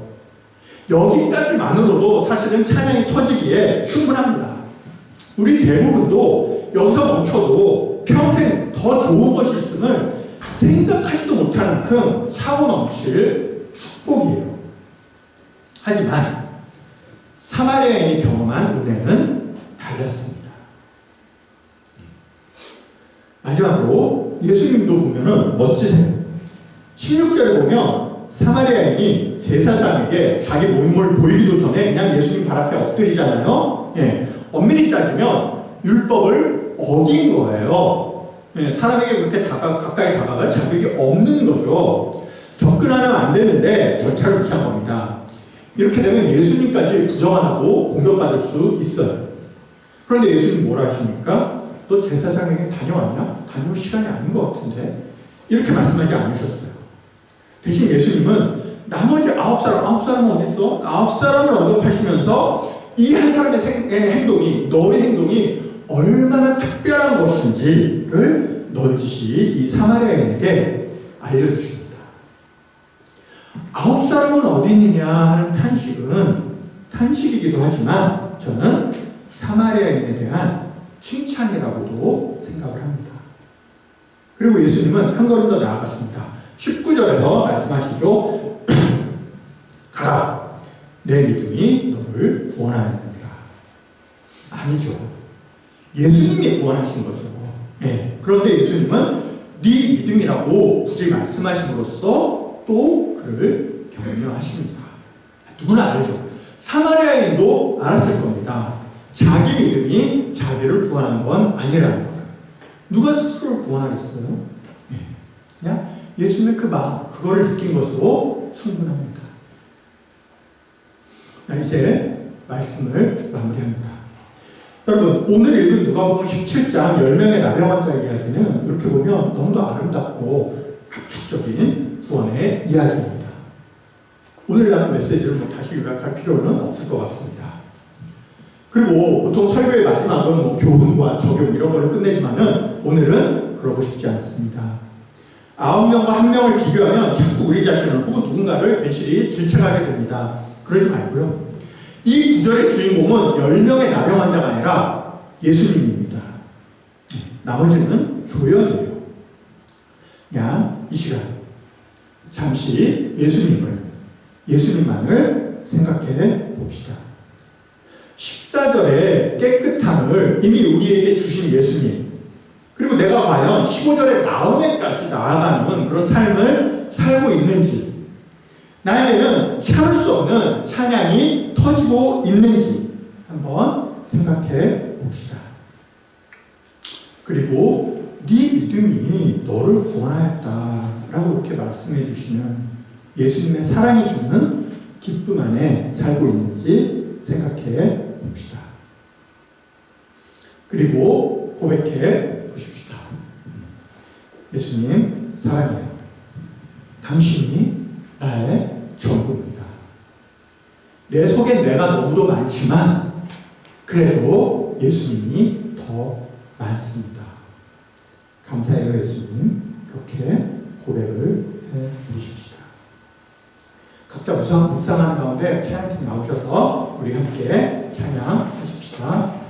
여기까지만으로도 사실은 찬양이 터지기에 충분합니다. 우리 대부분도 여기서 멈춰도 평생 더 좋은 것이 있음을 생각하지도 못할 만큼 차고 넘칠 축복이에요. 하지만 사마리아인이 경험한 은혜는 달랐습니다. 마지막으로 예수님도 보면은 멋지세요. 16절에 보면 사마리아인이 제사장에게 자기 몸을 보이기도 전에 그냥 예수님 발 앞에 엎드리잖아요. 엄밀히 따지면 율법을 어긴 거예요. 사람에게 그렇게 가까이 다가갈 자격이 없는 거죠. 접근하면 안 되는데 절차를 취한 겁니다. 이렇게 되면 예수님까지 부정하고 공격받을 수 있어요. 그런데 예수님 뭐라 하십니까? 너 제사장에게 다녀왔냐? 다녀올 시간이 아닌 것 같은데? 이렇게 말씀하지 않으셨어요. 대신 예수님은 나머지 9사람은 어디 있어? 9사람을 언급하시면서 이 한 사람의 행동이, 너의 행동이 얼마나 특별한 것인지를 넌지시 이 사마리아인에게 알려주십니다. 9사람은 어디 있느냐 하는 탄식이기도 하지만 저는 사마리아인에 대한 칭찬이라고도 생각을 합니다. 그리고 예수님은 한 걸음 더 나아가십니다. 19절에서 말씀하시죠. 가라. 내 믿음이 너를 구원하였느니라. 아니죠. 예수님이 구원하신 거죠. 그런데 예수님은 네 믿음이라고 굳이 말씀하심으로써 또 그를 격려하십니다. 누구나 알죠. 사마리아인도 알았을 겁니다. 자기 믿음이 자기를 구원하는 건 아니라는 거예요. 누가 스스로를 구원하겠어요? 그냥 예수님의 그 마음, 그거를 느낀 것으로 충분합니다. 이제 말씀을 마무리합니다. 여러분, 오늘 읽은 누가복음 17장 10명의 나병 환자 이야기는 이렇게 보면 너무도 아름답고 압축적인 구원의 이야기입니다. 오늘 나눈 메시지를 다시 요약할 필요는 없을 것 같습니다. 그리고 보통 설교의 마지막은 교훈과 적용 이런 걸로 끝내지만은 오늘은 그러고 싶지 않습니다. 9명과 1명을 비교하면 자꾸 우리 자신을 혹은 누군가를 괜시리 질책하게 됩니다. 그러지 말고요. 이 구절의 주인공은 10명의 나병 환자가 아니라 예수님입니다. 나머지는 조연이에요. 그냥 이 시간 잠시 예수님만을 생각해 봅시다. 14절의 깨끗함을 이미 우리에게 주신 예수님, 그리고 내가 과연 15절의 나음에까지 나아가는 그런 삶을 살고 있는지, 나에게는 참을 수 없는 찬양이 터지고 있는지 한번 생각해 봅시다. 그리고 네 믿음이 너를 구원하였다라고 이렇게 말씀해 주시는 예수님의 사랑이 주는 기쁨 안에 살고 있는지 생각해 봅시다. 그리고 고백해 보십시다. 예수님 사랑해요. 당신이 나의 전부입니다. 내 속엔 내가 너무도 많지만 그래도 예수님이 더 많습니다. 감사해요 예수님. 이렇게 고백을 해 보십시다. 각자 묵상하는 가운데 가운데 찬양팀 나오셔서 우리 함께 찬양하십시다.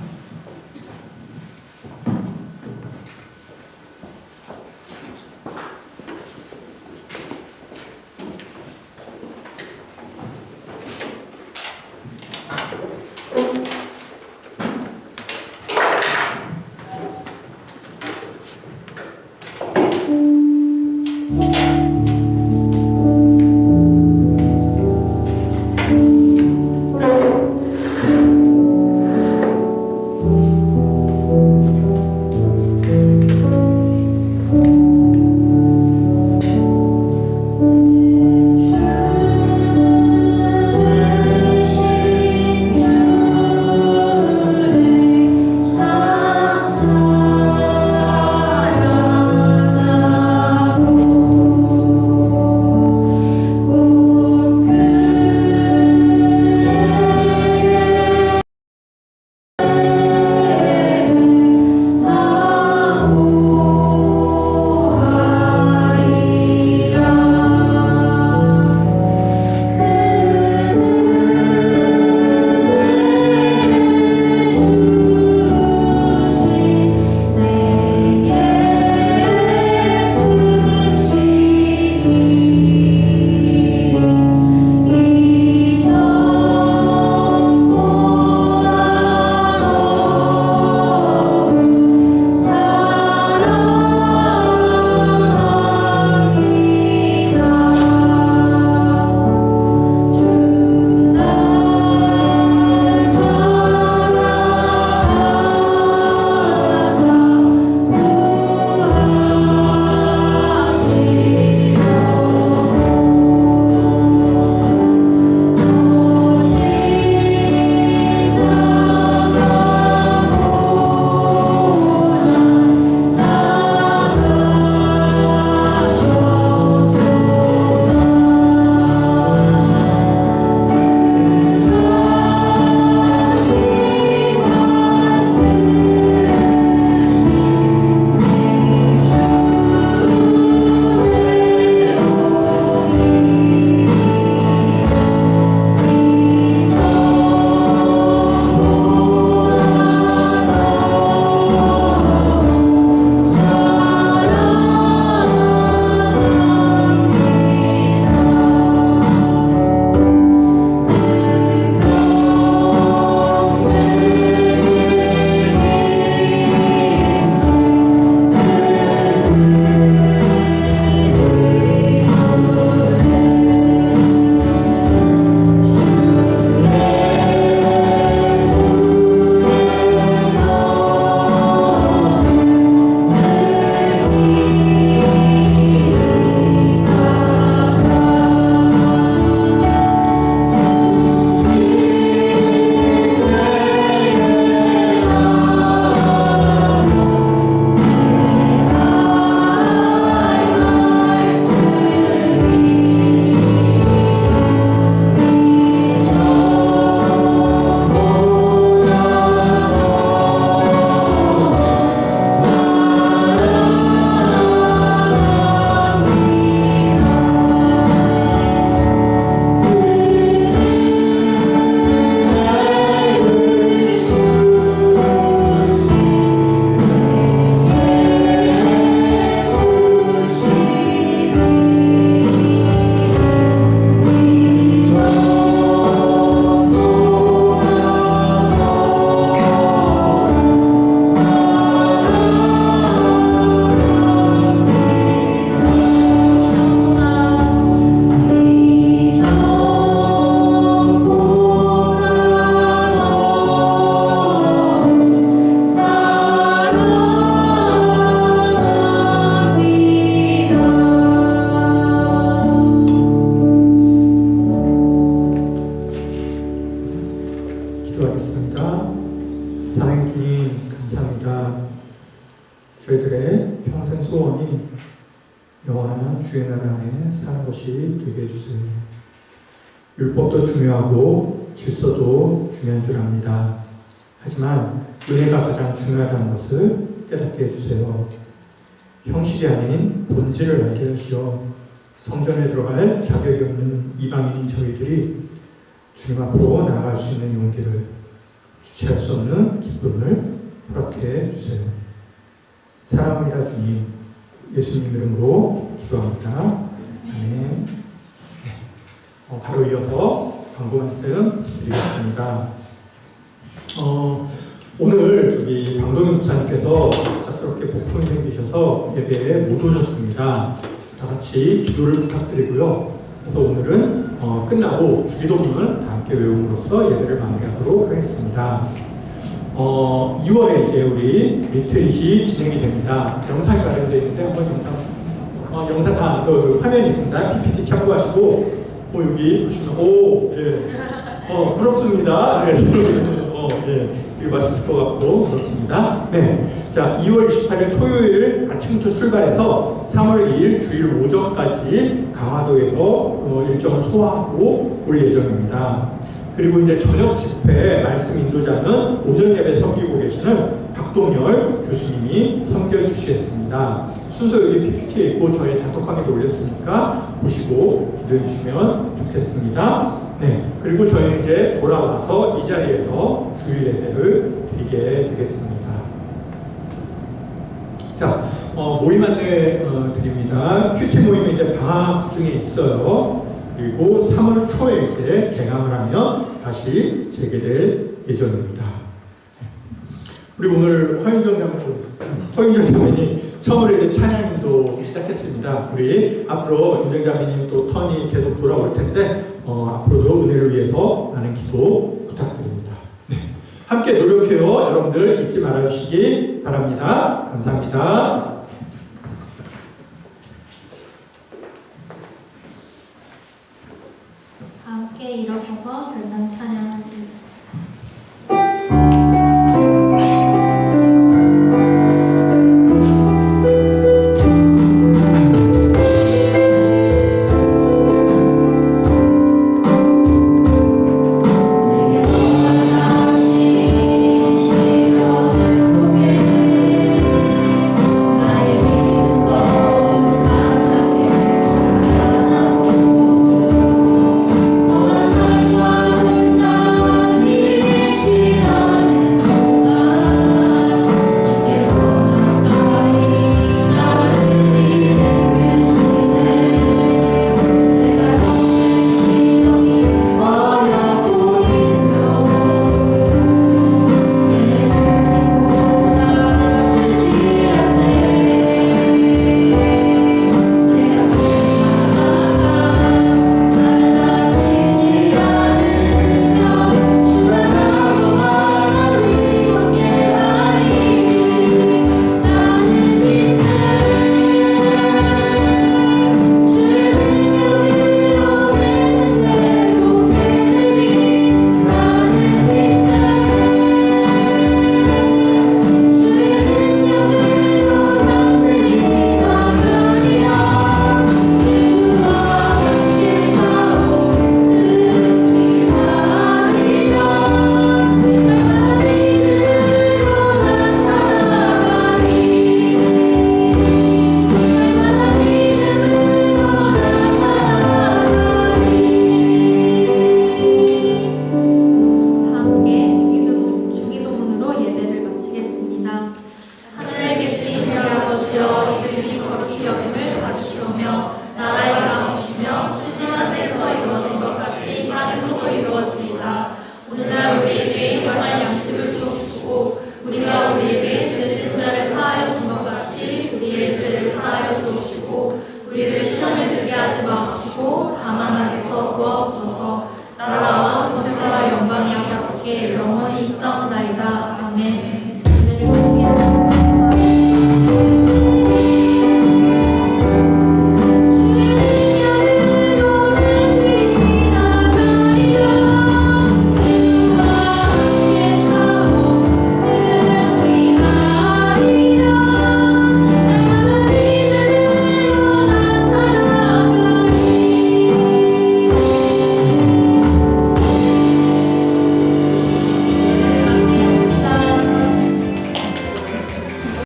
저희들의 평생 소원이 영원한 주의 나라 안에 사는 것이 되게 해주세요. 율법도 중요하고 질서도 중요한 줄 압니다. 하지만 은혜가 가장 중요하다는 것을 깨닫게 해주세요. 형식이 아닌 본질을 알게 하시어 성전에 들어갈 자격이 없는 이방인인 저희들이 주님 앞으로 나아갈 수 있는 용기를, 주체할 수 없는 기쁨을 허락해 주세요. 사랑합니다, 주님. 예수님 이름으로 기도합니다. 아멘. 바로 이어서 광고 말씀 드리겠습니다. 오늘 저기 방동현 목사님께서 갑작스럽게 복통이 생기셔서 예배에 못 오셨습니다. 다 같이 기도를 부탁드리고요. 그래서 오늘은 끝나고 주기도문을 다 함께 외움으로써 예배를 마무리하도록 하겠습니다. 2월에 이제 우리 리트릿이 진행이 됩니다. 영상이 마련되어 있는데 한번 화면이 있습니다. PPT 참고하시고 여기 보시면 예. 부럽습니다. 네. 이거 맛있을 것 같고 그렇습니다. 네. 자, 2월 28일 토요일 아침부터 출발해서 3월 2일 주일 오전까지 강화도에서 일정을 소화하고 올 예정입니다. 그리고 이제 저녁 집회 말씀 인도자는 오전 예배 섬기고 계시는 박동열 교수님이 섬겨주시겠습니다. 순서 여기 PPT에 있고 저희 단톡 방에도 올렸으니까 보시고 기도해 주시면 좋겠습니다. 네. 그리고 저희는 이제 돌아와서 이 자리에서 주일 예배를 드리게 되겠습니다. 자, 모임 안내 드립니다. 큐티 모임이 이제 방학 중에 있어요. 그리고 3월 초에 이제 개강을 하면 다시 재개될 예정입니다. 우리 오늘 허인정 자매님 처음으로 이제 찬양도 시작했습니다. 우리 앞으로 윤정 자매님 또 턴이 계속 돌아올 텐데 앞으로도 은혜를 위해서 많은 기도 부탁드립니다. 네. 함께 노력해요. 여러분들 잊지 말아주시기 바랍니다. 감사합니다. 함께 일어서서 결단 찬양하시겠습니다. 하늘에 계신 여호와여, 이름이